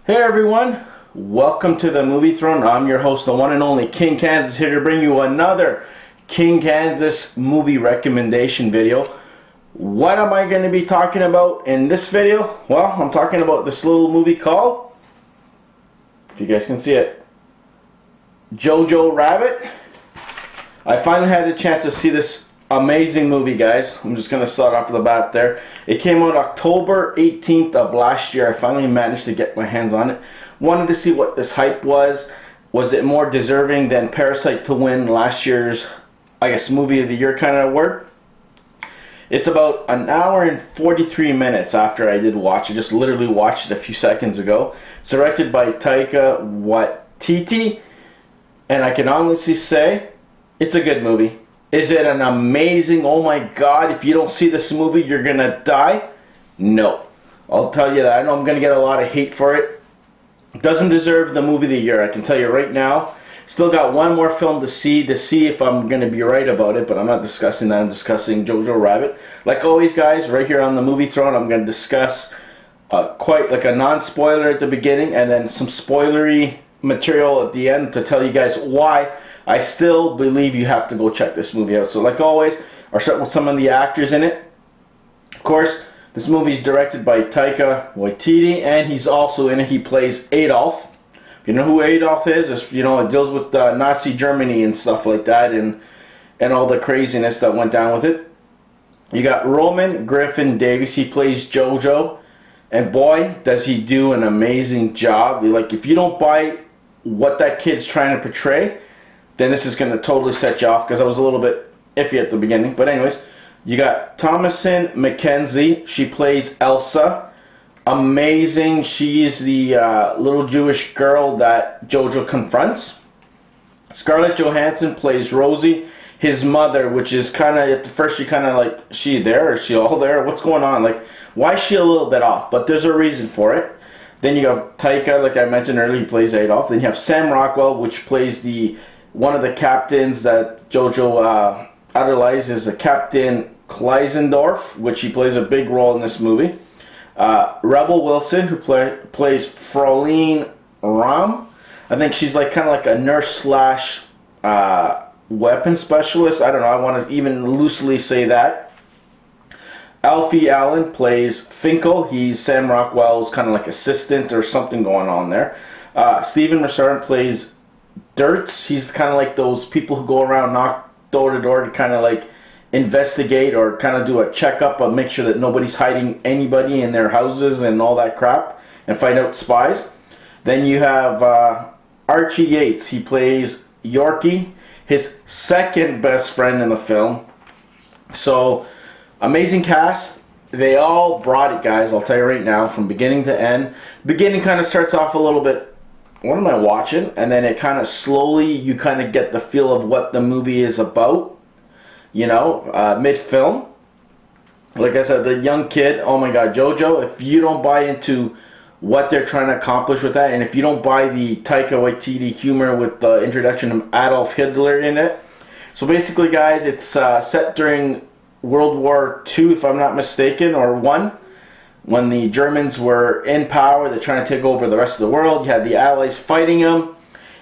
Hey everyone, welcome to the Movie Throne. I'm your host, the one and only King Kansas, here to bring you another King Kansas movie recommendation video. What am I going to be talking about in this video? Well, I'm talking about this little movie called, if you guys can see it, Jojo Rabbit. I finally had a chance to see this amazing movie, guys. I'm just going to start off the bat there. It came out October 18th of last year. I finally managed to get my hands on it. Wanted to see what this hype was. Was it more deserving than Parasite to win last year's, I guess, movie of the year kind of award? It's about an hour and 43 minutes after I did watch it. Just literally watched it a few seconds ago. It's directed by Taika Waititi. And I can honestly say, it's a good movie. Is it an amazing, oh my god, if you don't see this movie, you're going to die? No. I'll tell you that. I know I'm going to get a lot of hate for it. It doesn't deserve the movie of the year, I can tell you right now. Still got one more film to see if I'm going to be right about it, but I'm not discussing that. I'm discussing Jojo Rabbit. Like always, guys, right here on the Movie Throne, I'm going to discuss quite like a non-spoiler at the beginning and then some spoilery material at the end to tell you guys why I still believe you have to go check this movie out. So like always, I'll start with some of the actors in it. Of course, this movie is directed by Taika Waititi, and he's also in it. He plays Adolf. If you know who Adolf is, you know, it deals with Nazi Germany and stuff like that, and all the craziness that went down with it. You got Roman Griffin Davis. He plays Jojo, and boy, does he do an amazing job. Like, if you don't buy what that kid's trying to portray, then this is going to totally set you off, because I was a little bit iffy at the beginning. But anyways, you got Thomasin, McKenzie. She plays Elsa. Amazing. She's the little Jewish girl that Jojo confronts. Scarlett Johansson plays Rosie, his mother, which is kind of, at the first, you kind of like, is she there? Is she all there? What's going on? Like, why is she a little bit off? But there's a reason for it. Then you have Taika, like I mentioned earlier, he plays Adolf. Then you have Sam Rockwell, which plays one of the captains that Jojo idolizes, a Captain Kleisendorf, which he plays a big role in this movie. Rebel Wilson, who plays Fraulein Ram. I think she's like kind of like a nurse slash weapon specialist. I don't know. I want to even loosely say that. Alfie Allen plays Finkel. He's Sam Rockwell's kind of like assistant or something going on there. Stephen Marchant plays Dirts. He's kind of like those people who go around, knock door to door to kind of like investigate or kind of do a checkup and make sure that nobody's hiding anybody in their houses and all that crap and find out spies. Then you have Archie Yates. He plays Yorkie, his second best friend in the film. So, amazing cast. They all brought it, guys. I'll tell you right now, from beginning to end. Beginning kind of starts off a little bit, what am I watching? And then it kind of slowly, you kind of get the feel of what the movie is about, you know, mid-film. Like I said, the young kid, oh my god, Jojo, if you don't buy into what they're trying to accomplish with that, and if you don't buy the Taika Waititi humor with the introduction of Adolf Hitler in it. So basically, guys, it's set during World War II, if I'm not mistaken, or I, when the Germans were in power. They're trying to take over the rest of the world. You had the Allies fighting them,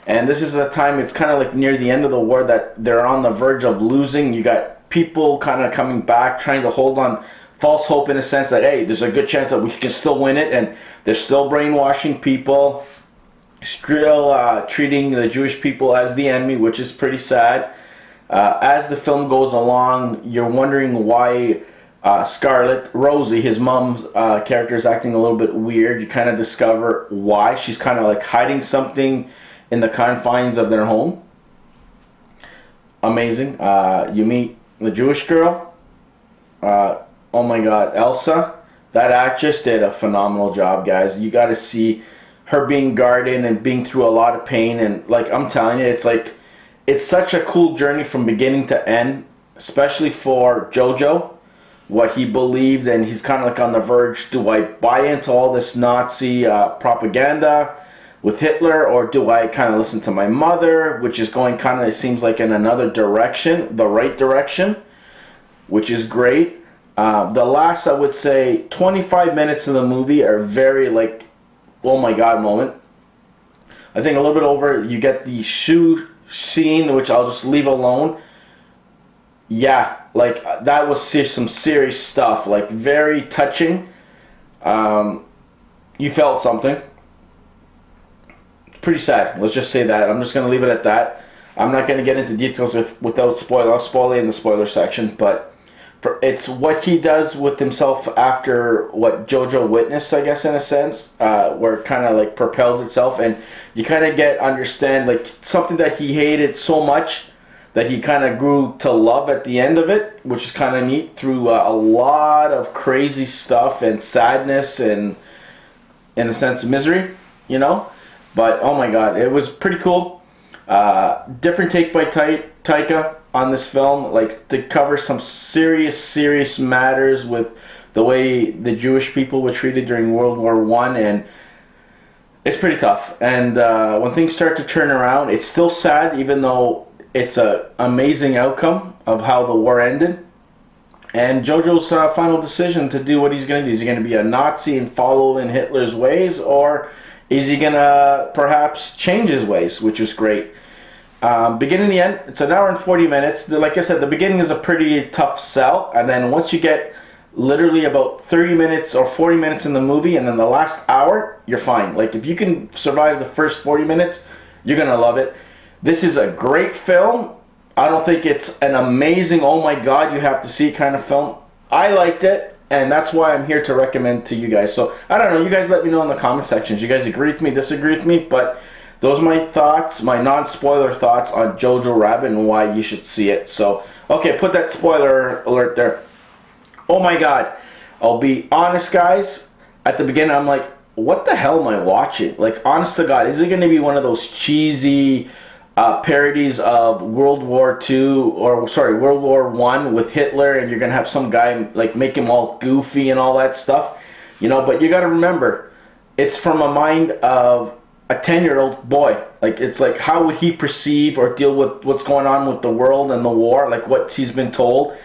and this is a time, it's kind of like near the end of the war, that they're on the verge of losing. You got people kind of coming back, trying to hold on false hope in a sense that, hey, there's a good chance that we can still win it, and they're still brainwashing people, still treating the Jewish people as the enemy, which is pretty sad. As the film goes along, you're wondering why Scarlett, Rosie, his mom's character, is acting a little bit weird. You kind of discover why. She's kind of like hiding something in the confines of their home. Amazing. You meet the Jewish girl. Oh my god, Elsa. That actress did a phenomenal job, guys. You got to see her being guarded and being through a lot of pain. And like, I'm telling you, it's such a cool journey from beginning to end, especially for Jojo. What he believed, and he's kind of like on the verge, do I buy into all this Nazi propaganda with Hitler, or do I kind of listen to my mother, which is going kind of, it seems like, in another direction, the right direction, which is great. The last, I would say, 25 minutes of the movie are very, like, oh my god moment. I think a little bit over, you get the shoe scene, which I'll just leave alone. Yeah, like that was some serious stuff, like very touching. You felt something. It's pretty sad. Let's just say that. I'm just gonna leave it at that. I'm not gonna get into details without spoiler. I'll spoil it in the spoiler section, but it's what he does with himself after what Jojo witnessed, I guess, in a sense, where it kind of like propels itself, and you kind of understand like something that he hated so much that he kind of grew to love at the end of it, which is kind of neat, through a lot of crazy stuff and sadness and, in a sense, misery, you know. But oh my god, it was pretty cool. Different take by Taika on this film, like to cover some serious matters with the way the Jewish people were treated during World War I, and it's pretty tough. And when things start to turn around, it's still sad, even though it's an amazing outcome of how the war ended. And Jojo's final decision to do what he's going to do. Is he going to be a Nazi and follow in Hitler's ways, or is he going to perhaps change his ways, which was great. Beginning to the end, it's an hour and 40 minutes. Like I said, the beginning is a pretty tough sell, and then once you get literally about 30 minutes or 40 minutes in the movie, and then the last hour, you're fine. Like if you can survive the first 40 minutes, you're going to love it. This is a great film. I don't think it's an amazing, oh my god, you have to see kind of film. I liked it, and that's why I'm here to recommend to you guys. So, I don't know, you guys let me know in the comment sections. You guys agree with me, disagree with me, but those are my thoughts, my non-spoiler thoughts on Jojo Rabbit and why you should see it. So, okay, put that spoiler alert there. Oh my god. I'll be honest, guys. At the beginning, I'm like, what the hell am I watching? Like, honest to God, is it going to be one of those cheesy parodies of World War II, or sorry, World War I with Hitler, and you're going to have some guy, like, make him all goofy and all that stuff? You know, but you got to remember, it's from a mind of a 10-year-old boy. Like, it's like, how would he perceive or deal with what's going on with the world and the war, like what he's been told.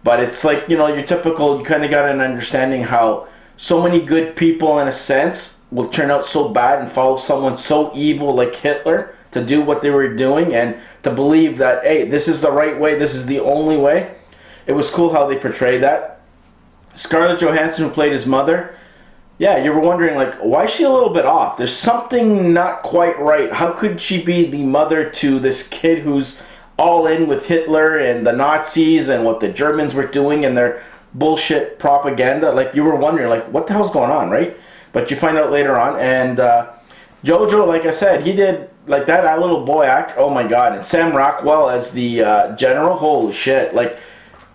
But it's like, you know, your typical, you kind of got an understanding how so many good people, in a sense, will turn out so bad and follow someone so evil like Hitler to do what they were doing, and to believe that, hey, this is the right way, this is the only way. It was cool how they portrayed that. Scarlett Johansson, who played his mother, yeah, you were wondering, like, why is she a little bit off? There's something not quite right. How could she be the mother to this kid who's all in with Hitler and the Nazis and what the Germans were doing and their bullshit propaganda? Like, you were wondering, like, what the hell's going on, right? But you find out later on. And Jojo, like I said, he did, like, that little boy act, oh my god. And Sam Rockwell as the general, holy shit. Like,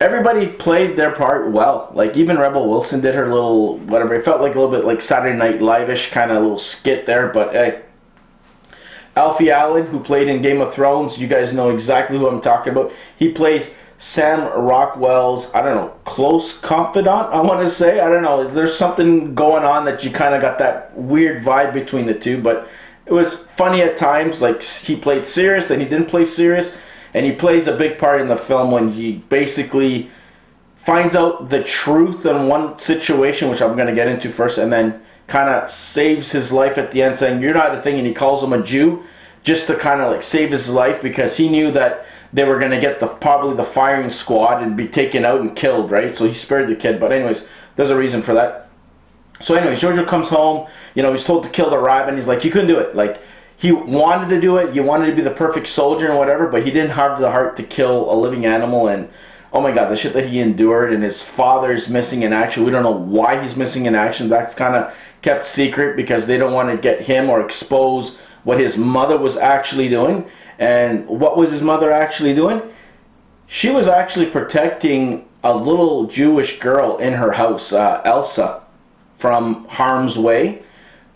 everybody played their part well. Like, even Rebel Wilson did her little, whatever. It felt like a little bit like Saturday Night Live-ish kind of little skit there, but hey. Alfie Allen, who played in Game of Thrones, you guys know exactly who I'm talking about. He plays Sam Rockwell's, I don't know, close confidant, I want to say. I don't know. There's something going on that you kind of got that weird vibe between the two, but it was funny at times. Like, he played serious, then he didn't play serious. And he plays a big part in the film when he basically finds out the truth in one situation, which I'm going to get into first, and then kind of saves his life at the end, saying, you're not a thing, and he calls him a Jew, just to kind of like save his life, because he knew that they were going to get probably the firing squad and be taken out and killed, right? So he spared the kid. But anyways, there's a reason for that. So anyways, Jojo comes home, you know, he's told to kill the rabbit. He's like, you couldn't do it. Like, he wanted to do it. You wanted to be the perfect soldier and whatever, but he didn't have the heart to kill a living animal. And oh my god, the shit that he endured, and his father's missing in action. We don't know why he's missing in action. That's kind of kept secret because they don't want to get him or expose what his mother was actually doing. And what was his mother actually doing? She was actually protecting a little Jewish girl in her house, Elsa, from harm's way.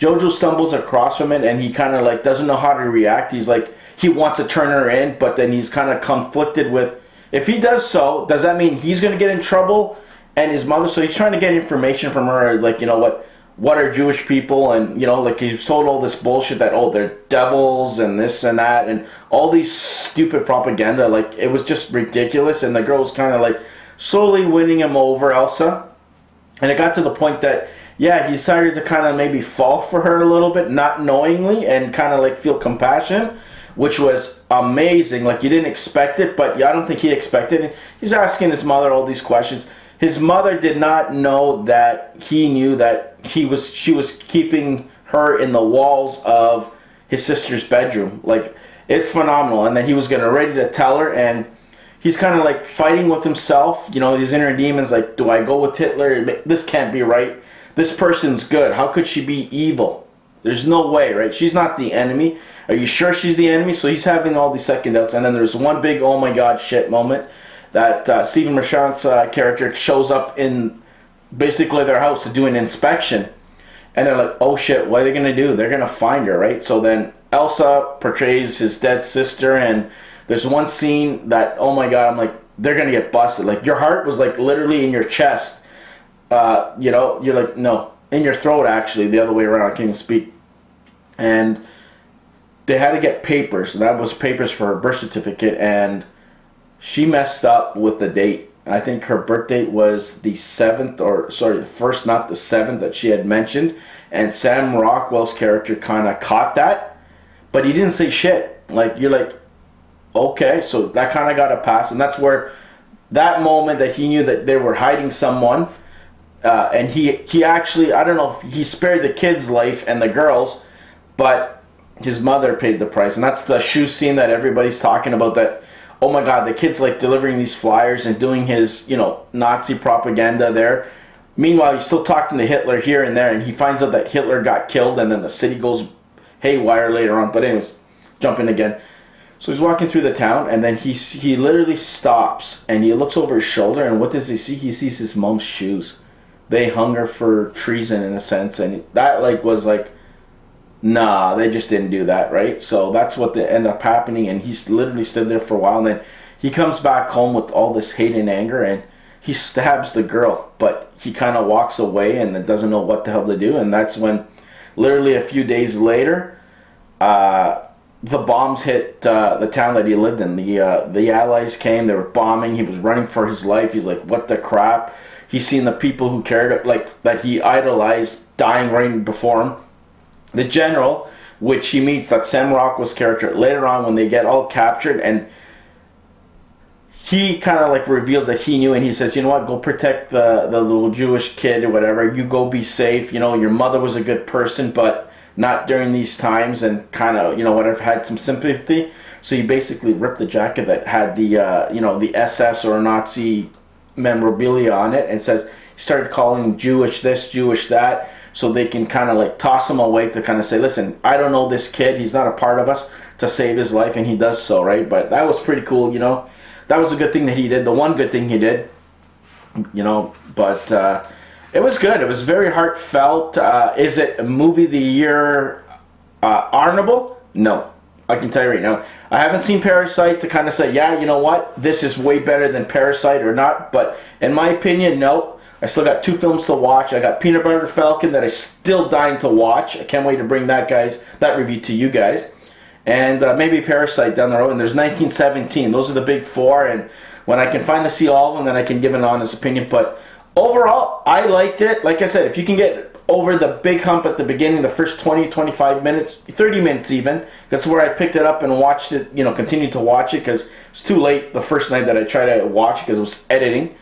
Jojo stumbles across from it, and he kind of like doesn't know how to react. He's like, he wants to turn her in, but then he's kind of conflicted with, if he does so, does that mean he's going to get in trouble and his mother? So he's trying to get information from her, like, you know, what are Jewish people? And, you know, like, he's told all this bullshit that, oh, they're devils and this and that and all these stupid propaganda. Like, it was just ridiculous, and the girl was kind of like slowly winning him over, Elsa. And it got to the point that yeah, he started to kind of maybe fall for her a little bit, not knowingly, and kind of like feel compassion, which was amazing. Like, you didn't expect it, but I don't think he expected it. He's asking his mother all these questions. His mother did not know that he knew that she was keeping her in the walls of his sister's bedroom. Like, it's phenomenal. And then he was getting ready to tell her, and he's kind of like fighting with himself. You know, his inner demons, like, do I go with Hitler? This can't be right. This person's good. How could she be evil? There's no way, right? She's not the enemy. Are you sure she's the enemy? So he's having all these second doubts. And then there's one big oh my god shit moment that Stephen Marchant's character shows up in basically their house to do an inspection. And they're like, oh shit, what are they going to do? They're going to find her, right? So then Elsa portrays his dead sister, and there's one scene that, oh my god, I'm like, they're going to get busted. Like, your heart was like literally in your chest. You know, you're like, no, in your throat, actually, the other way around. I can't even speak. And they had to get papers, and that was papers for her birth certificate, and she messed up with the date. I think her birth date was the 7th, or sorry, the 1st, not the 7th that she had mentioned. And Sam Rockwell's character kind of caught that, but he didn't say shit. Like, you're like, okay, so that kind of got a pass. And that's where that moment that he knew that they were hiding someone, and he actually, I don't know if he spared the kid's life and the girls, but his mother paid the price. And that's the shoe scene that everybody's talking about, that, oh my god, the kid's like delivering these flyers and doing his, you know, Nazi propaganda there. Meanwhile, he's still talking to Hitler here and there, and he finds out that Hitler got killed, and then the city goes haywire later on. But anyways, jumping again. So he's walking through the town, and then he literally stops, and he looks over his shoulder, and what does he see? He sees his mom's shoes. They hung her for treason, in a sense, and that like was like, nah, they just didn't do that, right? So that's what ended up happening, and he's literally stood there for a while, and then he comes back home with all this hate and anger, and he stabs the girl, but he kind of walks away and then doesn't know what the hell to do. And that's when, literally a few days later, the bombs hit the town that he lived in. The Allies came, they were bombing, he was running for his life. He's like, what the crap? He's seen the people who cared, like, that he idolized, dying right before him. The general, which he meets, that Sam Rockwell's character, later on when they get all captured, and he kind of like reveals that he knew, and he says, you know what, go protect the little Jewish kid or whatever, you go be safe, you know, your mother was a good person, but not during these times, and kind of, you know, whatever, had some sympathy. So he basically ripped the jacket that had the, you know, the SS or Nazi memorabilia on it, and says, he started calling Jewish this, Jewish that, so they can kind of like toss him away to kind of say, listen, I don't know this kid, he's not a part of us, to save his life, and he does so, right? But that was pretty cool, you know. That was a good thing that he did, the one good thing he did, you know. But it was good. It was very heartfelt. Is it a movie of the year honorable? No. I can tell you right now. I haven't seen Parasite to kind of say, yeah, you know what, this is way better than Parasite or not. But in my opinion, no. I still got 2 films to watch. I got Peanut Butter Falcon that I'm still dying to watch. I can't wait to bring that review to you guys. And maybe Parasite down the road. And there's 1917. Those are the big 4. And when I can finally see all of them, then I can give an honest opinion. But overall, I liked it. Like I said, if you can get over the big hump at the beginning, the first 20, 25 minutes, 30 minutes even, that's where I picked it up and watched it, you know, continued to watch it, because it's too late the first night that I tried to watch it because it was editing.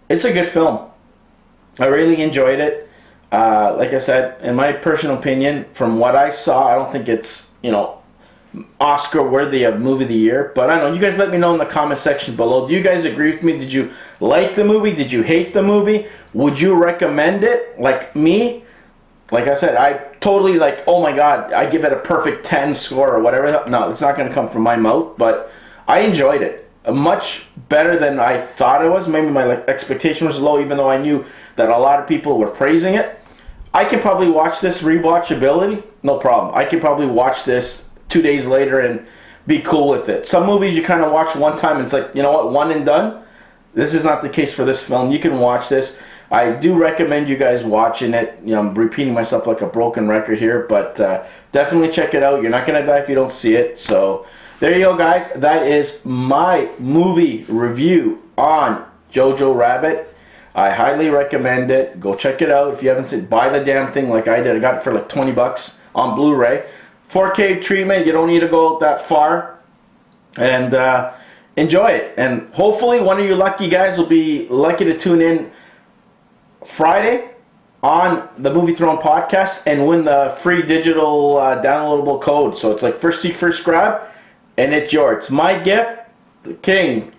It's a good film. I really enjoyed it. Like I said, in my personal opinion, from what I saw, I don't think it's, you know, Oscar worthy of movie of the year. But I don't know, you guys let me know in the comment section below. Do you guys agree with me? Did you like the movie? Did you hate the movie? Would you recommend it? Like me? Like I said, I totally like, oh my god, I give it a perfect 10 score or whatever. No, it's not going to come from my mouth, but I enjoyed it. Much better than I thought it was. Maybe my expectation was low, even though I knew that a lot of people were praising it. I can probably watch this, rewatchability, no problem. I can probably watch this 2 days later and be cool with it. Some movies you kind of watch one time and it's like, you know what, one and done. This is not the case for this film. You can watch this. I do recommend you guys watching it. You know, I'm repeating myself like a broken record here, but definitely check it out. You're not going to die if you don't see it. So there you go, guys. That is my movie review on Jojo Rabbit. I highly recommend it. Go check it out. If you haven't seen, buy the damn thing like I did. I got it for like 20 bucks on Blu-ray. 4K treatment. You don't need to go that far. And enjoy it. And hopefully one of you lucky guys will be lucky to tune in Friday on the Movie Throne podcast and win the free digital downloadable code. So it's like first seek, first grab, and it's yours. It's my gift, the king,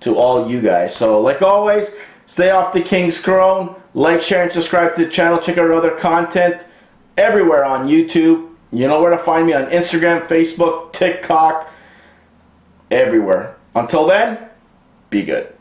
to all you guys. So like always, stay off the king's throne. Like, share, and subscribe to the channel. Check out our other content everywhere on YouTube. You know where to find me on Instagram, Facebook, TikTok, everywhere. Until then, be good.